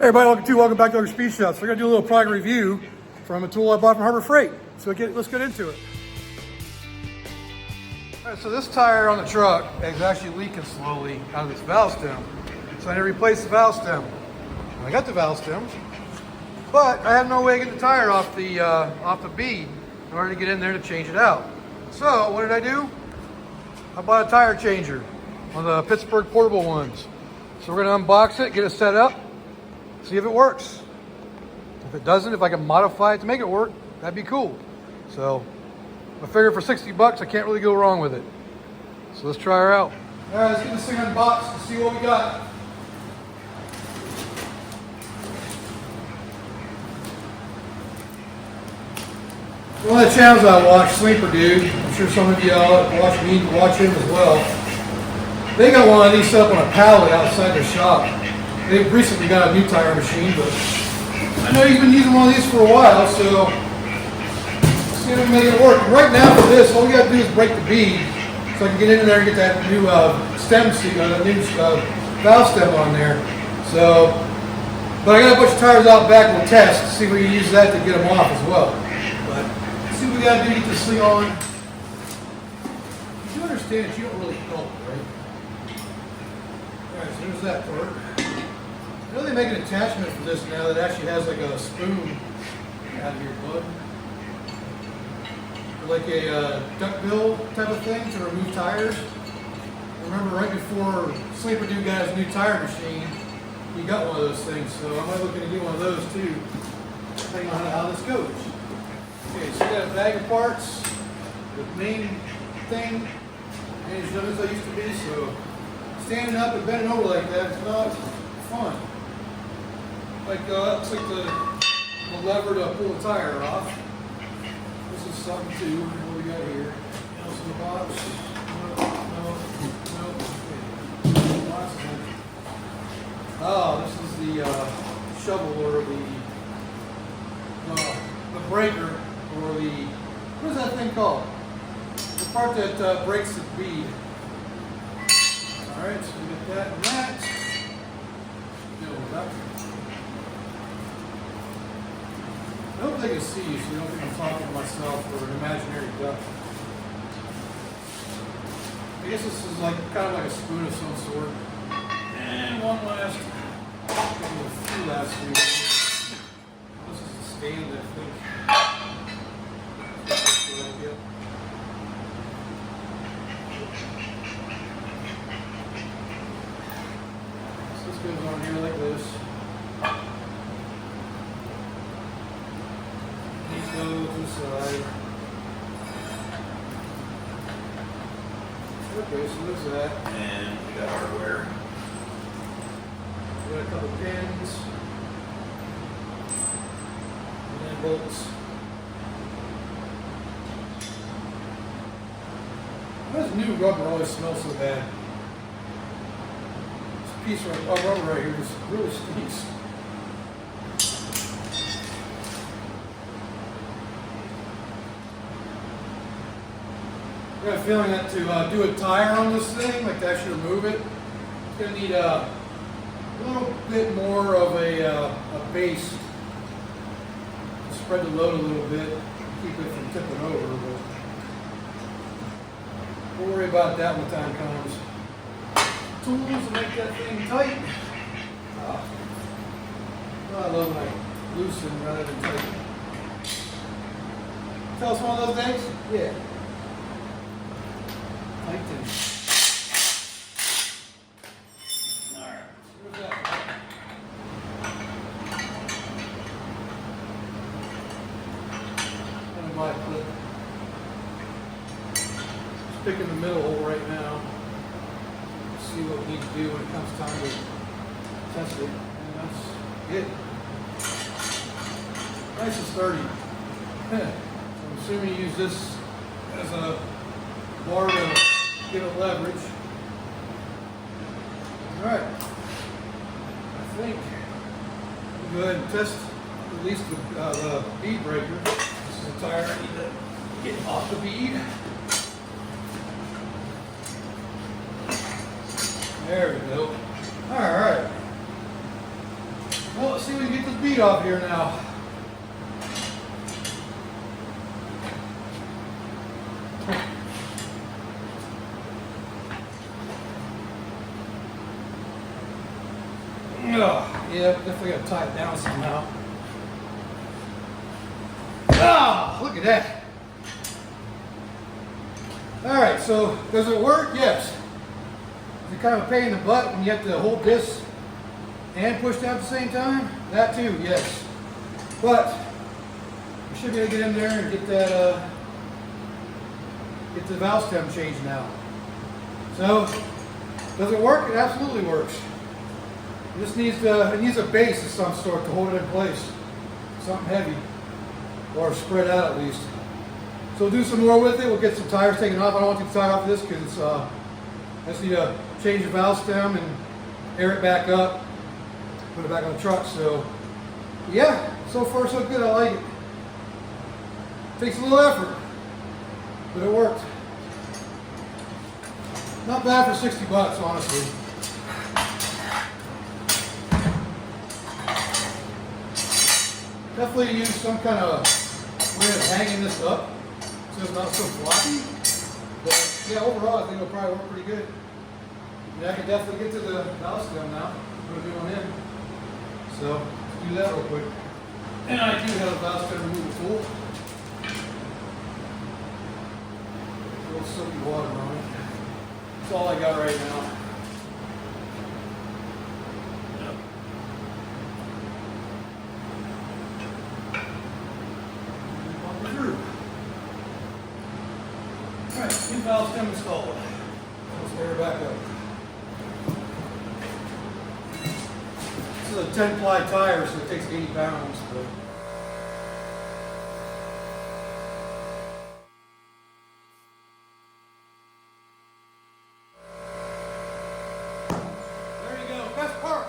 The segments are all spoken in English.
Hey everybody, welcome back to Ogre Speed Shop. So we're gonna do a little product review from a tool I bought from Harbor Freight. So let's get into it. All right, so this tire on the truck is actually leaking slowly out of this valve stem. So I had to replace the valve stem. And I got the valve stem, but I have no way to get the tire off the bead in order to get in there to change it out. So what did I do? I bought a tire changer, one of the Pittsburgh Portable ones. So we're gonna unbox it, get it set up, see if it works. If it doesn't, if I can modify it to make it work, that'd be cool. So I figure for 60 bucks, I can't really go wrong with it. So let's try her out. All right, let's get this thing unboxed and see what we got. One of the channels I watch, Sleeper Dude, I'm sure some of y'all watch him as well. They got one of these set up on a pallet outside their shop. They've recently got a new tire machine, but I know you've been using one of these for a while, so let's see if we can make it work. Right now for this, all we got to do is break the bead so I can get in there and get that new stem seat, that new valve stem on there. So, but I got a bunch of tires out back. We'll test to see if we can use that to get them off as well. But let's see what we got to do to get this thing on. You understand that you don't really help, right? All right, so there's that part. I know they make an attachment for this now that actually has like a spoon out of your bud. Like a duckbill type of thing to remove tires. I remember right before Sleeper Dude got his new tire machine, he got one of those things. So I might look to get one of those too, depending on how this goes. Okay, so we got a bag of parts. The main thing, as dumb as I used to be, so standing up and bending over like that is not fun. Like that looks like the lever to pull the tire off. This is something too. What we got here? Else in the box? No. Okay. Oh, this is the shovel or the breaker or what is that thing called? The part that breaks the bead. All right, so we get that and that. I hope they can see you so you don't think I'm talking to myself or an imaginary duck. I guess this is like kind of like a spoon of some sort. And one last, maybe a few last week. This is a stand, I think. So this goes on here like this. Go to the side. Okay, so there's that. And we got hardware. We got a couple pins. And then bolts. Why does new rubber always smell so bad? This piece of rubber right here just really stinks. I got a feeling that to do a tire on this thing, like to actually remove it, it's going to need a little bit more of a base to spread the load a little bit, keep it from tipping over. But we'll worry about that when the time comes. Tools to make that thing tight. I love when I loosen rather than tighten. Tell us one of those things? Yeah. Alright, where's that? And my clip. Just picking the middle hole right now. See what we need to do when it comes time to test it. And that's it. Nice and sturdy. I'm assuming you use this as a bar to give it leverage. Alright. I think we'll go ahead and test at least the bead breaker. This is a tire I need to get off the bead. There we go. Alright. Well, let's see if we can get this bead off here now. Yeah, definitely got to tie it down somehow. Ah, look at that. All right, so does it work? Yes. Is it kind of a pain in the butt when you have to hold this and push down at the same time? That too, yes. But we should be able to get in there and get that, get the valve stem changed now. So, does it work? It absolutely works. This needs it needs a base of some sort to hold it in place. Something heavy, or spread out at least. So we'll do some more with it. We'll get some tires taken off. I don't want to tie off this because it's I just need to change the valve stem and air it back up, put it back on the truck. So yeah, so far so good. I like it. Takes a little effort, but it worked. Not bad for 60 bucks, honestly. Definitely use some kind of way of hanging this up so it's not so floppy. But yeah, overall I think it'll probably work pretty good. Yeah, I can definitely get to the valve stem now. Put a new one in. So let's do that real quick. And I do have a valve stem removal tool. A little soapy water on it. That's all I got right now. Alright, new valve stem installed. Let's air it back up. This is a 10-ply tire, so it takes 80 pounds. But there you go, best part.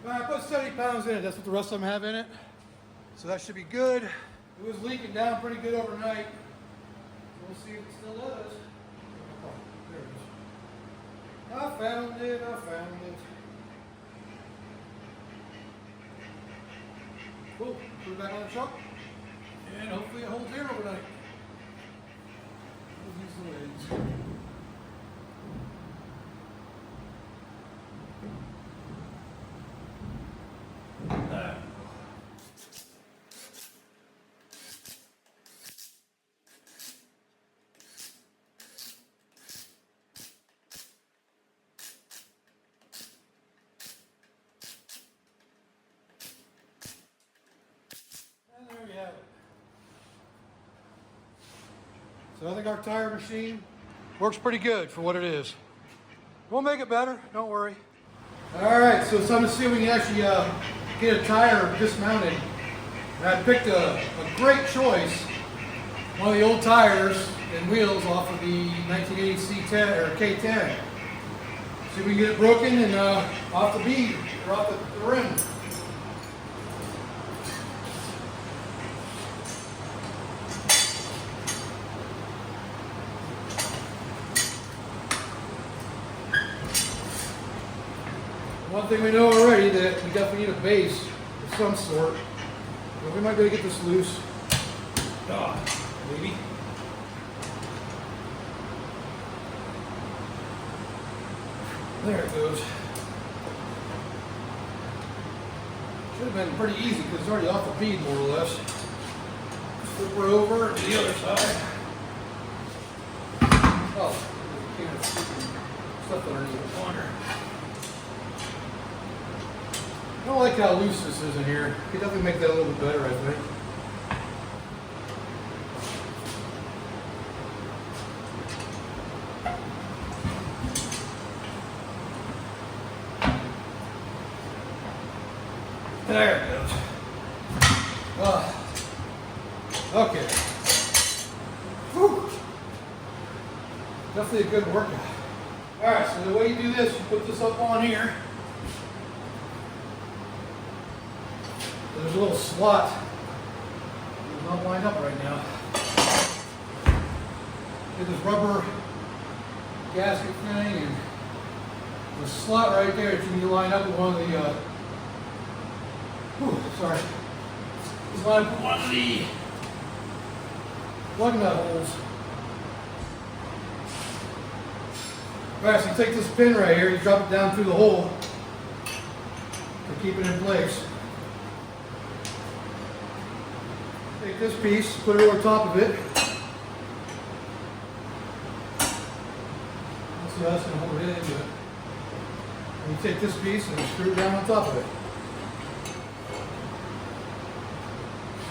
Alright, I put 70 pounds in it. That's what the rest of them have in it. So that should be good. It was leaking down pretty good overnight. We'll see if it still does. Oh, there it is. I found it. Cool. Put it back on the truck. And hopefully it holds here overnight. We'll use the legs. So I think our tire machine works pretty good for what it is. We'll make it better, don't worry. All right, so it's time to see if we can actually get a tire dismounted. And I picked a great choice, one of the old tires and wheels off of the 1980 C10 or K10. See if we can get it broken and off the bead or off the rim. One thing we know already that we definitely need a base of some sort. But we might be able to get this loose. Maybe. There it goes. Should have been pretty easy because it's already off the bead more or less. Flip her over to the other side. Oh, there's stuff underneath the water. I don't like how loose this is in here. Could definitely make that a little bit better, I think. There it goes. Okay. Whew. Definitely a good workout. Alright, so the way you do this, you put this up on here. There's a little slot. It's not lined up right now. Get this rubber gasket thing, and the slot right there that you need to line up with one of the, just line up with one of the lug nut holes. Alright, so you take this pin right here, you drop it down through the hole to keep it in place. Take this piece, put it over top of it. Let's see how that's going to hold it into it. And you take this piece and screw it down on top of it.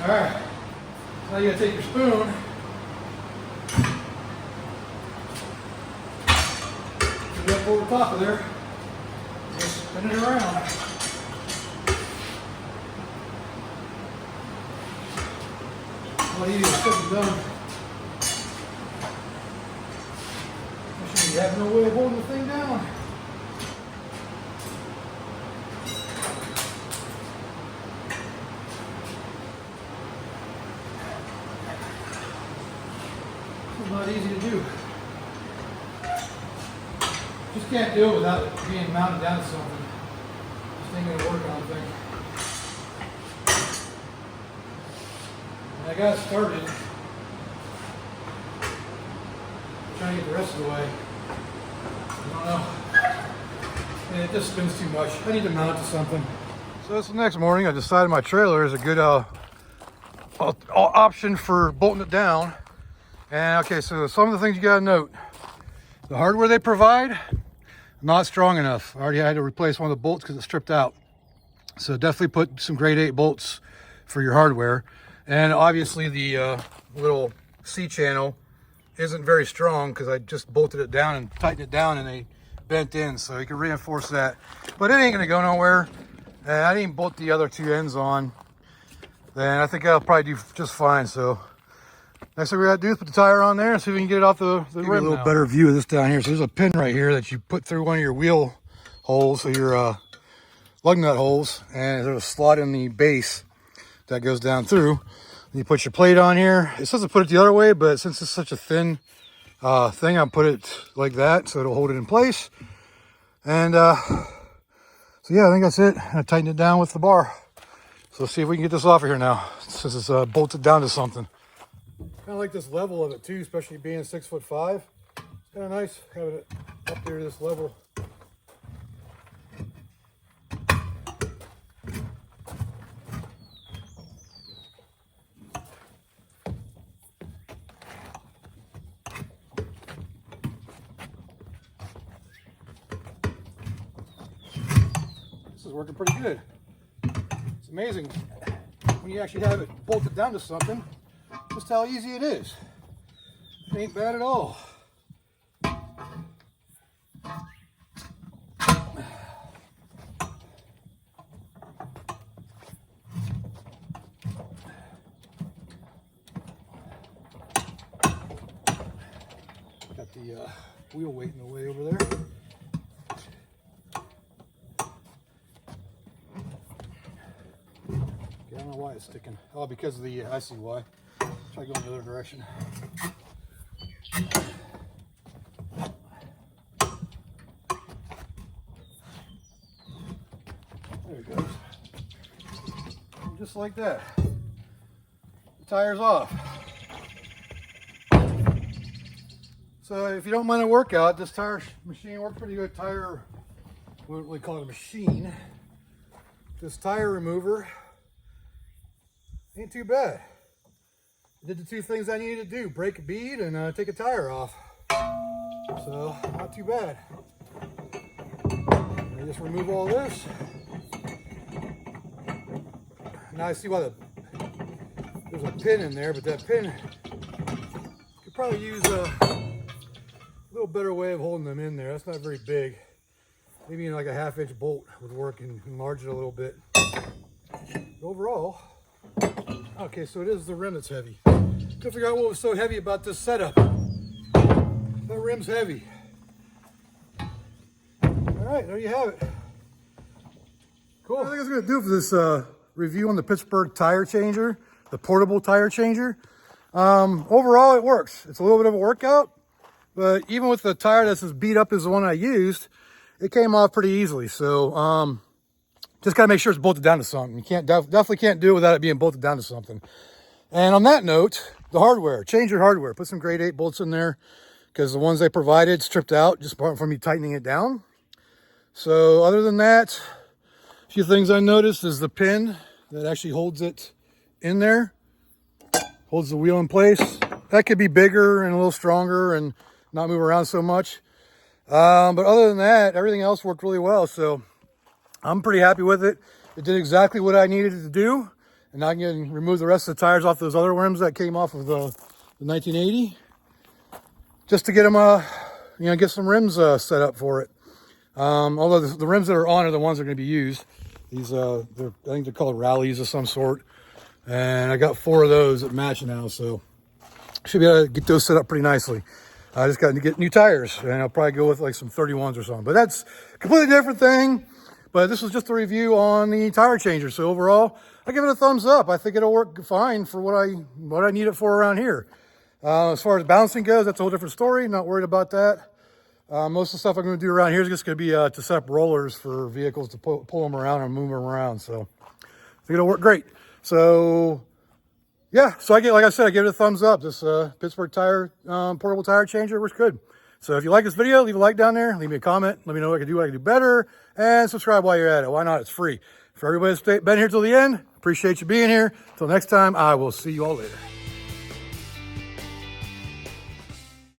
Alright, now you got to take your spoon. Put it up over top of there. Just spin it around. All you do is put it done. You have no way of holding the thing down. It's not easy to do. Just can't do it without it being mounted down to something. This ain't gonna work, I don't think. And I got it started. I'm trying to get the rest of the way. I don't know. And it just spins too much. I need to mount it to something. So this next morning, I decided my trailer is a good option for bolting it down. And okay, so some of the things you gotta note. The hardware they provide, not strong enough. I already had to replace one of the bolts because it stripped out. So definitely put some grade 8 bolts for your hardware. And obviously the little C channel isn't very strong because I just bolted it down and tightened it down and they bent in, so you can reinforce that. But it ain't gonna go nowhere. And I didn't bolt the other two ends on. Then I think I'll probably do just fine. So next thing we gotta do is put the tire on there and see if we can get it off the rim. A little better view of this down here. So there's a pin right here that you put through one of your wheel holes, so your lug nut holes, and there's a slot in the base that goes down through. You put your plate on here. It says to put it the other way, but since it's such a thin thing, I'll put it like that so it'll hold it in place. And so yeah, I think that's it. I tightened it down with the bar. So let's see if we can get this off of here now, since it's bolted down to something. Kind of like this level of it too, especially being 6'5". It's kind of nice having it up there to this level. Is working pretty good. It's amazing when you actually have it bolted down to something, just how easy it is. It ain't bad at all. Got the wheel weight in the way over there. I don't know why it's sticking. Oh, because of the, I see why. Try going the other direction. There it goes. And just like that. The tire's off. So if you don't mind a workout, this tire machine works pretty good. Tire, what do we call it, a machine. This tire remover ain't too bad. I did the two things I needed to do, break a bead and take a tire off. So, not too bad. I just remove all this. Now I see why there's a pin in there, but that pin, could probably use a little better way of holding them in there. That's not very big. Maybe like a 1/2-inch bolt would work and enlarge it a little bit. But overall, okay, so it is the rim that's heavy. Couldn't figure out what was so heavy about this setup. That rim's heavy. All right, there you have it. Cool. I think that's gonna do it for this review on the Pittsburgh Tire Changer, the portable tire changer. Overall, it works. It's a little bit of a workout, But even with the tire that's as beat up as the one I used, it came off pretty easily. So just gotta make sure it's bolted down to something. You can't definitely can't do it without it being bolted down to something. And on that note, the hardware, change your hardware. Put some grade 8 bolts in there because the ones they provided stripped out just from me tightening it down. So other than that, a few things I noticed is the pin that actually holds it in there, holds the wheel in place. That could be bigger and a little stronger and not move around so much. But other than that, everything else worked really well. So I'm pretty happy with it. It did exactly what I needed it to do. And now I can remove the rest of the tires off those other rims that came off of the 1980. Just to get them, get some rims set up for it. Although the rims that are on are the ones that are going to be used. These, I think they're called rallies of some sort. And I got 4 of those that match now, so should be able to get those set up pretty nicely. I just got to get new tires, and I'll probably go with like some 31s or something. But that's a completely different thing. But this was just a review on the tire changer. So overall, I give it a thumbs up. I think it'll work fine for what I need it for around here. As far as balancing goes, that's a whole different story. Not worried about that. Most of the stuff I'm going to do around here is just going to be to set up rollers for vehicles to pull them around and move them around. So I think it'll work great. So yeah, so like I said, I give it a thumbs up. This Pittsburgh Portable Tire Changer works good. So if you like this video, leave a like down there, leave me a comment, let me know what I can do better, and subscribe while you're at it. Why not? It's free. For everybody that's been here till the end, appreciate you being here. Until next time, I will see you all later.